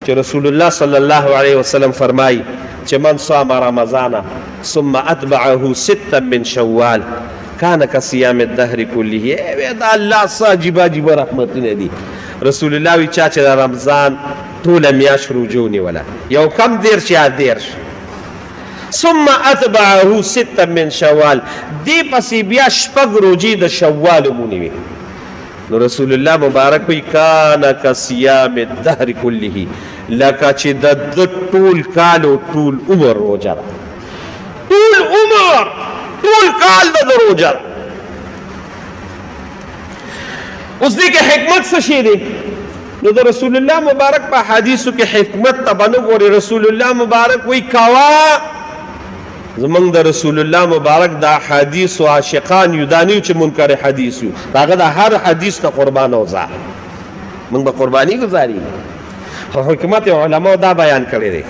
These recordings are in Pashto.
چې رسول الله صلی الله علیه وسلم فرمایي چې من صام رمضان ثم اتبعه ستا من شوال كان كصيام الدهر كله. دا الله عجیب عجیب رحمتونه دي. رسول الله وی چا چې رمضان ټوله میاشت روجو نیوله، یو کم دیرش یا دیرش، ثم اتبعه ستا من شوال، دی پسې بیا شپږ روجې د شوال مونیوي. نو رسول الله مبارک وی کان کصیام الدهر كله، لکه چې د ټول کال او ټول عمر روجه ده، ټول عمر ټول کال د روجه. اوس دې کې حکمت څه شی دی؟ نو د رسول الله مبارک په حدیثو کې حکمت ته به نه ګورې. رسول الله مبارک وی کوا، زمونږ د رسول الله مبارک دا حدیث و عاشقان یو، دا نه یو چې منکر حدیث یو، هغه د هر حدیث ته قربان اوځه، موږ به قرباني ګزاري. خو حکمت علماء دا بیان کړی دی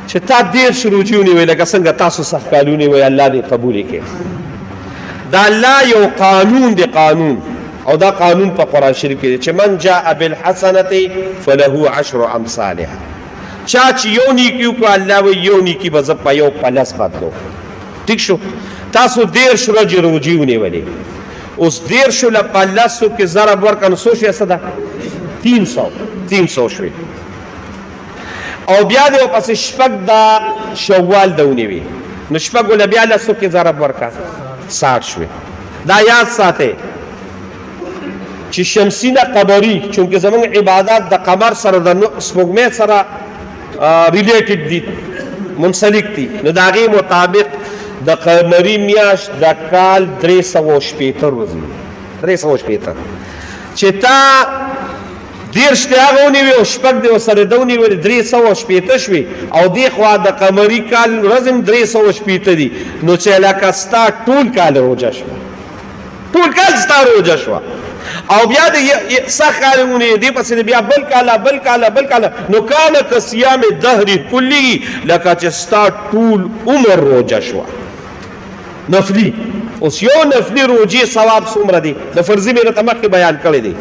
چې تا دیرش روجې ونیوې، لکه څنګه تاسو سخت کالونه وی، الله دې قبول کړي. دا الله یو قانون دی، قانون، او دا قانون په قرآن شریف کې دی چې من جاء بالحسنة فله عشر امثالها. چا چې یو نیکی وکړو، الله وی یو نیکی به زه په یو پلس بدلو. ټیک شو؟ تاسو دیرش ورځې روجې ونیولې، اوس دیرشو له پلسو کې ضرب ورکړه نو څو شوې؟ څه ده؟ 300 شوې. او بیا دې ورپسې شپږ د شوال د ونیوي، نو شپږو له بیا لسو کې ضرب ورکړه 60 شوې. دا یاد ساتئ چې شمسي نه قمري، چونکې زموږ عبادات د قمر سره د سپوږمۍ سره ریلیټډ دي، منسلک دي، نو د هغې مطابق د قمري میاشت د کال 360 ورځې، 360. چې تا دیرش دې هغه ونیوې او شپږ دې ورسره ده ونیولې، 360 شوې، او دې خوا د قمري کال ورځې هم 360 دي، نو چې لکه ستا ټول کال روجه شوه، ټول کال ستا روجه شوه. او بیا د سخت کالونه دې پسې بیا بل کاله، نو کان کصیام الدهر كله، لکه چې ستا ټول عمر روجه شوه نفلي. اوس یو نفلي روجې ثواب څومره دی؟ د فرضي مې راته مخکې بیان کړی دی.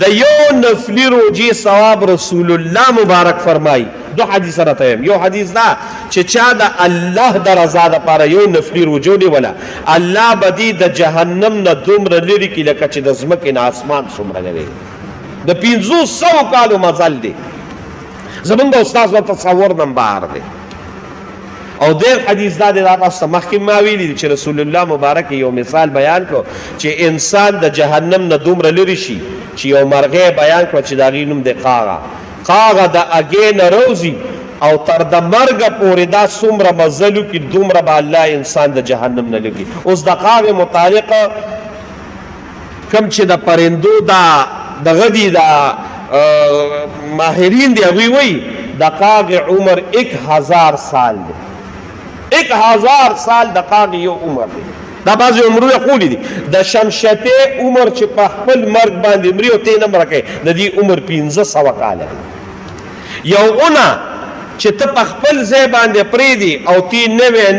د یو نفلي روجې ثواب رسول الله مبارک فرمایي، دو حدیث راته یم. یو حدیث دا چې چا د الله د رضا دپاره یو نفلي روجه ونیوله، الله به دې د جهنم نه دومره لرې کړي لکه چې د ځمکې نه اسمان څومره لرې. د 500 کالو مزل دی. زمونږ د استاد و تصور نه بهر دی. او دیر حدیث دا دی، دا تاسو ته مخکې ما ویلي دي چې رسول الله مبارک یو مثال بیان کړو چې انسان د جهنم نه دومره لرې شي چې یو مرغۍ بیان کړه چې د هغې نوم دی قاغه د اګې نه روزي او تر د مرګه پورې دا څومره مزل وکړي، دومره به الله انسان د جهنم نه لګي. اوس د قاغې متعلق کوم چې د پرندو دغه دي، د ماهرین دي، هغوی وایي د قاغې عمر 1000 سال دی. 1000 سال د قاغې یو عمر دی. دا بعضې عمرونه قولي دي. د شمشتې عمر چې په خپل مرګ باندې مري او تی نه مړه کوي، د دې عمر 500 کاله دی. یو اونه چې ته په خپل ځای باندې پرېږدي او تی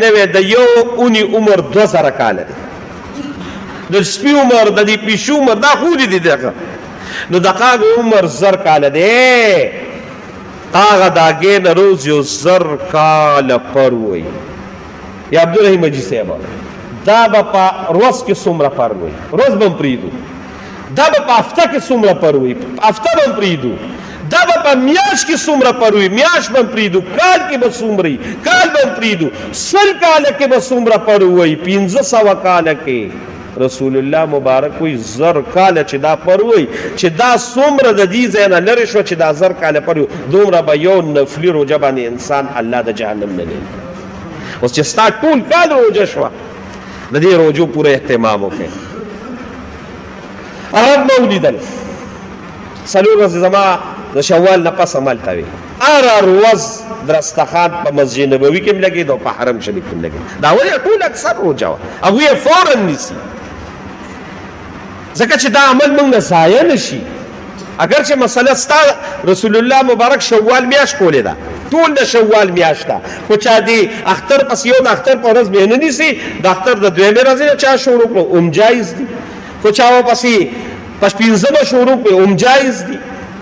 نوی د یو اونې عمر 2000 کاله دی. د سپي عمر، د دې پیشو عمر، دا قولي دي دغه. نو د قاغې عمر 1000 کاله دی. قاغه د هغې نه روز یو 1000 کاله پر وی. یا عبدالرحیم حاجي صاحب، دا به په ورځ کې څومره پر وی؟ ورځ به هم پرېږدو. دا به په هفته کې څومره پر وی؟ هفته به هم پرېږدو. دا به په میاشت کې څومره پر وی؟ میاشت به هم پرېږدو. کال کې به څومره وي؟ کال به هم پرېږدو. 100 کاله کې به څومره پر وی؟ 500 کاله کې رسول الله مبارک وی 1000 کاله چې دا پر وی، چې دا څومره د دې ځای نه لرې شوه چې دا 1000 کاله پر وي، دومره به یو نفلي روجه باندې انسان الله د جهنم نه لري. اوس چې ستا ټول کال روجه شوه، د دې روجو پوره اهتمام وکړئ. عرب مو ولیدل 4 ورځې زما د شوال نه پس هملته وي، هر ورځ درستخان په مسجد نبوي کې هم لګېد او په حرم شریف کې هم لګېد. دا ولې ټول اکثر روجه وه، هغوی یې فوراً نیسي، ځکه چې دا عمل موږ نه ضایع نه شي. اگر چې مسله ستا رسول الله مبارک شوال میاشت کولې ده، ټول د شوال میاشت ده، خو چا دې اختر پس یو د اختر په ورځ بیا نه نیسي، د اختر د 2مې ورځې نه چا شروع کړو هم جایز دي، خو چا ورپسې په 15مه شروع کړو هم جایز دي،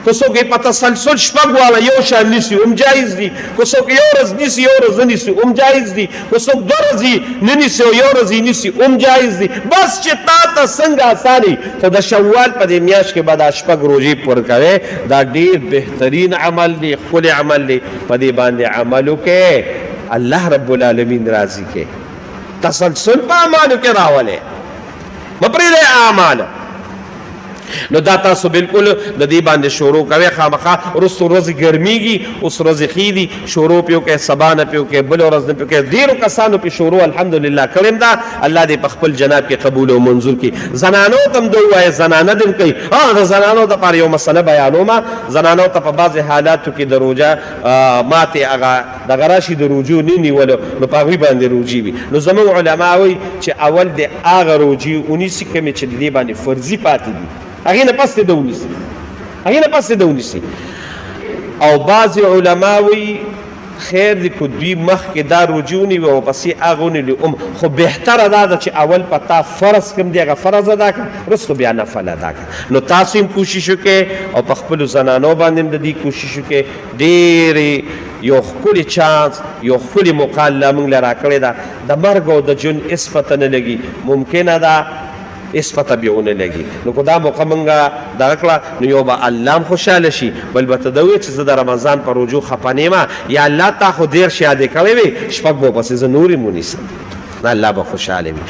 که څوک په تسلسل شپږ واړه یو شان نیسي هم جایز دي، که څوک یو ورځ نیسي یو ورځ نه نیسي هم جایز دي، که څوک دوه ورځې نه نیسي او یو ورځ یې نیسي هم جایز دي. بس چې تا ته څنګه اساني. خو د شوال په دې میاشت کې به دا شپږ روژې پوره کوې، دا ډېر بهترین عمل دی، ښکلی عمل دی. په دې باندې عمل وکړې، الله رب العالمین راضي کې. تسلسل په اعمالو کې راولې، مه پرېږدئ اعمال. نو دا تاسو بالکل د دې باندې شروع کوئ. خامخا وروستو ورځې ګرمیږي، اوس ورځې ښې دي، شروع پې وکړئ، سبا نه پې وکړئ، بله ورځ نه پې وکړئ. ډېرو کسانو پې شروع الحمدلله کړې ده. الله دې په خپل جناب کې قبول او منظور کړي. زنانو ته هم ده ووایه، زنانه دې هم کوي. د زنانو دپاره یو مسله بیانومه. زنانو ته په بعضې حالاتو کې د روژه ماتې هغه دغه راشي د روجو نه نیولو، نو په هغوی باندې روجې وي. نو زموږ علما وایي چې اول د هغه روجې ونیسي کومې چې د دې باندې فرضي پاتې دي، هغې نه پس دې ونیسي. او بعضې علما وایي خیر دی که دوی مخکې دا روجې ونیوي او پسې هغه ونیولي، خو بهتره دا ده چې اول په تا فرض کوم دی هغه فرض ادا کړه، وروسته بیا نفل ادا کړه. نو تاسو هم کوشش وکړئ او په خپلو زنانو باندې هم د دې کوشش وکړئ. ډېرې یو ښکلی چانس، یو ښکلې موقع الله موږ له راکړې ده. د مرګ او د ژوند هېڅ پته نه لګي، ممکنه ده هېڅ پته بیا ونه لګي. نو که دا موقع موږ دغه کړه، نو یو به الله هم خوشحاله شي، بل به ته ده ووایې چې زه د رمضان په روجو خفه نه یم، یا الله تا خو دېرش یادې کړی وې، شپږ به پسې زه نورې ونیسم، الله به خوشحاله وي.